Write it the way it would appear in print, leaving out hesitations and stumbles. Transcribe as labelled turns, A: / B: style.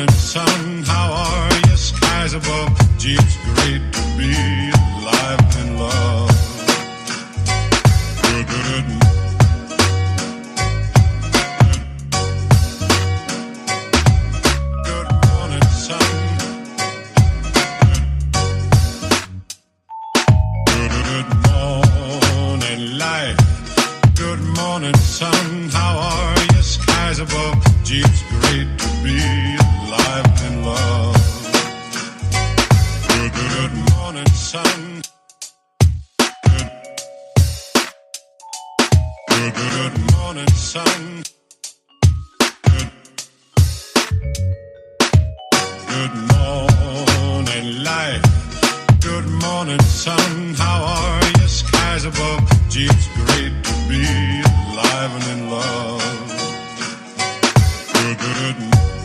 A: morning, sun. How are you? Skies above. Gee, it's great to be alive and in love. Good, good, good. Good morning, sun. How are you? Skies above. Gee, it's great to be alive and in love. Good, good morning, sun. Good, good morning, sun. Good morning, life. Good morning, sun. How are you? Skies above. Gee, it's great to be alive and in love. Good, good, good.